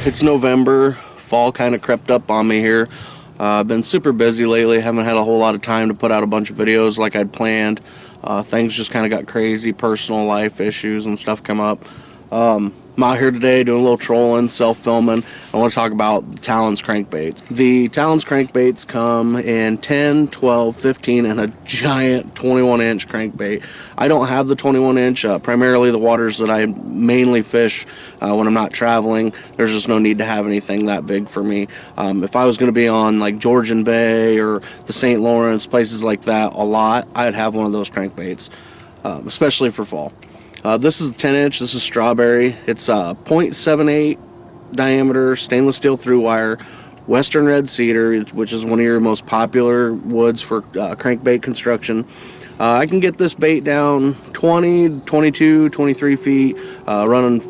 It's November. Fall kind of crept up on me here. I've been super busy lately. Haven't had a whole lot of time to put out a bunch of videos like I'd planned. Things just kind of got crazy. Personal life issues and stuff come up. I'm out here today doing a little trolling, self-filming. I want to talk about the Talonz crankbaits. The Talonz crankbaits come in 10, 12, 15, and a giant 21-inch crankbait. I don't have the 21-inch. Primarily the waters that I mainly fish when I'm not traveling, there's just no need to have anything that big for me. If I was going to be on like Georgian Bay or the St. Lawrence, places like that a lot, I'd have one of those crankbaits, especially for fall. This is 10-inch. This is strawberry. It's 0.78 diameter stainless steel through wire, western red cedar, which is one of your most popular woods for crankbait construction. I can get this bait down 20, 22, 23 feet, running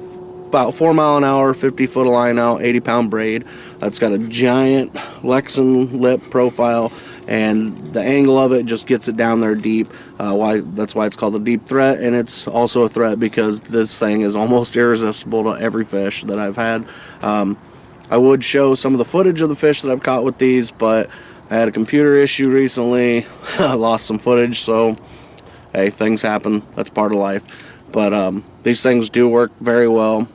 about 4 mile an hour, 50 foot of line out, 80-pound braid. It's got a giant Lexan lip profile, and the angle of it just gets it down there deep. That's why it's called a deep threat, and it's also a threat because this thing is almost irresistible to every fish that I've had. I would show some of the footage of the fish that I've caught with these, but I had a computer issue recently. I lost some footage, so hey, things happen. That's part of life. But these things do work very well.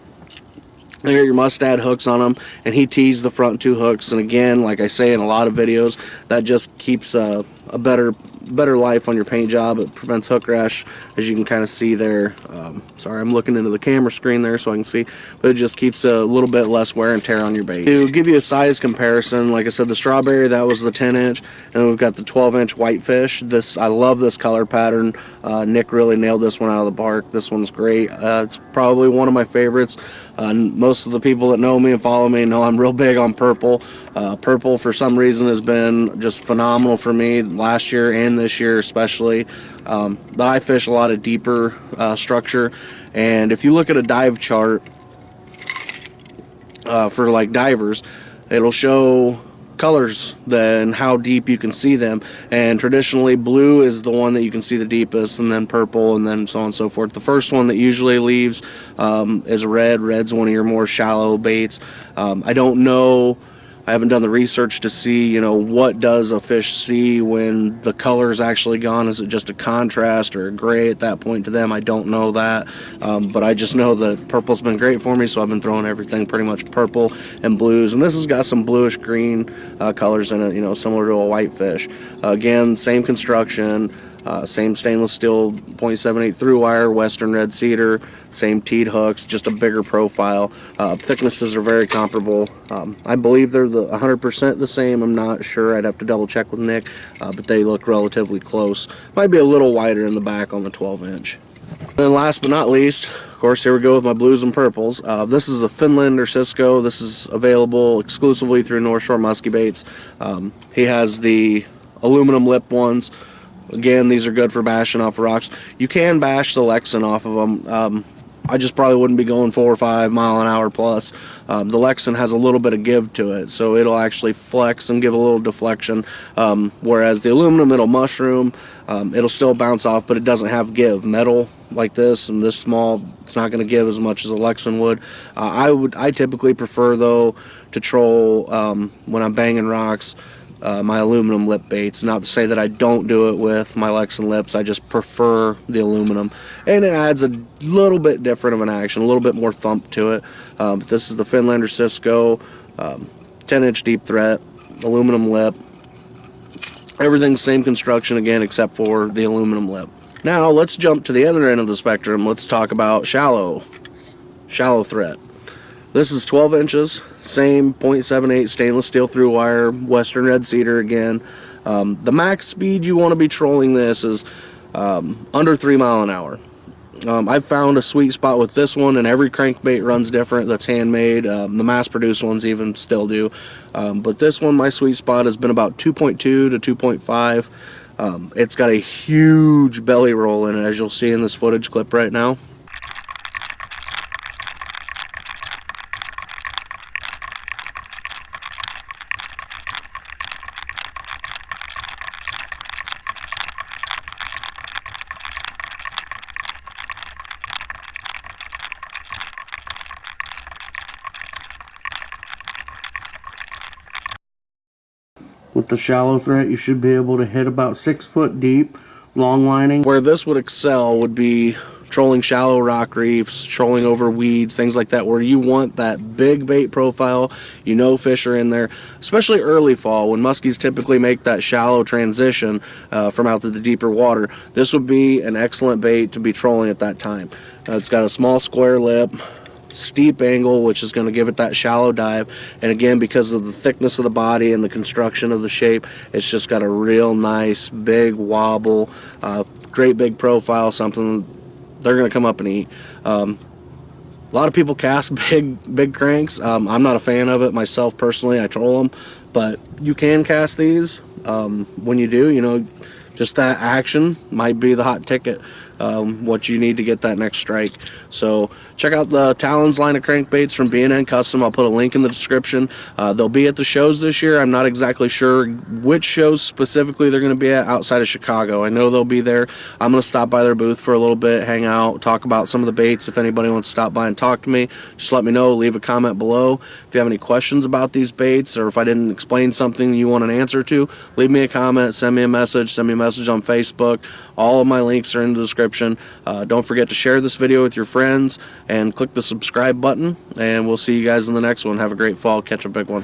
There, your mustad hooks on them, and he teased the front 2 hooks. And again, like I say in a lot of videos, that just keeps a better life on your paint job. It prevents hook rash, as you can kind of see there. Sorry, I'm looking into the camera screen there so I can see, but it just keeps a little bit less wear and tear on your bait. To give you a size comparison, like I said, the strawberry, that was the 10-inch, and then we've got the 12-inch whitefish. I love this color pattern. Nick really nailed this one out of the park. This one's great. It's probably one of my favorites. Most of the people that know me and follow me know I'm real big on purple. Purple, for some reason, has been just phenomenal for me last year and this year especially. But I fish a lot of deeper structure, and if you look at a dive chart for like divers, it'll show colors then how deep you can see them, and traditionally blue is the one that you can see the deepest, and then purple, and then so on and so forth. The first one that usually leaves is red. Red's one of your more shallow baits. I don't know, I haven't done the research to see, you know, what does a fish see when the color is actually gone. Is it just a contrast or a gray at that point to them? I don't know that, but I just know that purple's been great for me, so I've been throwing everything pretty much purple and blues, and this has got some bluish green colors in it, you know, similar to a whitefish. Again, same construction, same stainless steel 0.78 through wire, western red cedar, same teed hooks, just a bigger profile. Thicknesses are very comparable. I believe they're 100% the same. I'm not sure. I'd have to double check with Nick, but they look relatively close. Might be a little wider in the back on the 12-inch. Then last but not least, of course, here we go with my blues and purples. This is a Finland or Cisco. This is available exclusively through North Shore Muskie Baits. He has the aluminum lip ones. Again, these are good for bashing off rocks. You can bash the Lexan off of them. I just probably wouldn't be going 4 or 5 mile an hour plus. The Lexan has a little bit of give to it, so it'll actually flex and give a little deflection, whereas the aluminum, it'll mushroom. It'll still bounce off, but it doesn't have give. Metal like this and this small, it's not going to give as much as a Lexan would. I typically prefer, though, to troll when I'm banging rocks, my aluminum lip baits. Not to say that I don't do it with my Lexan lips, I just prefer the aluminum, and it adds a little bit different of an action, a little bit more thump to it. But this is the Finland or Cisco, 10-inch deep threat, aluminum lip. Everything's same construction again except for the aluminum lip. Now let's jump to the other end of the spectrum. Let's talk about shallow threat. This is 12 inches, same 0.78 stainless steel through wire, western red cedar again. The max speed you want to be trolling this is under 3 mile an hour. I've found a sweet spot with this one, and every crankbait runs different that's handmade. The mass-produced ones even still do. But this one, my sweet spot has been about 2.2 to 2.5. It's got a huge belly roll in it, as you'll see in this footage clip right now. With the shallow threat, you should be able to hit about 6 foot deep, long lining. Where this would excel would be trolling shallow rock reefs, trolling over weeds, things like that, where you want that big bait profile, you know fish are in there, especially early fall when muskies typically make that shallow transition from out to the deeper water. This would be an excellent bait to be trolling at that time. It's got a small square lip, steep angle, which is going to give it that shallow dive, and again, because of the thickness of the body and the construction of the shape, it's just got a real nice big wobble, great big profile, something they're going to come up and eat. A lot of people cast big cranks. I'm not a fan of it myself personally. I troll them, but you can cast these. When you do, you know, just that action might be the hot ticket, what you need to get that next strike. So check out the Talonz line of crankbaits from B&N Custom. I'll put a link in the description. They'll be at the shows this year. I'm not exactly sure which shows specifically they're going to be at outside of Chicago. I know they'll be there. I'm going to stop by their booth for a little bit, hang out, talk about some of the baits. If anybody wants to stop by and talk to me, just let me know. Leave a comment below. If you have any questions about these baits, or if I didn't explain something you want an answer to, leave me a comment, send me a message on Facebook. All of my links are in the description. Don't forget to share this video with your friends and click the subscribe button, and we'll see you guys in the next one. Have a great fall. Catch a big one.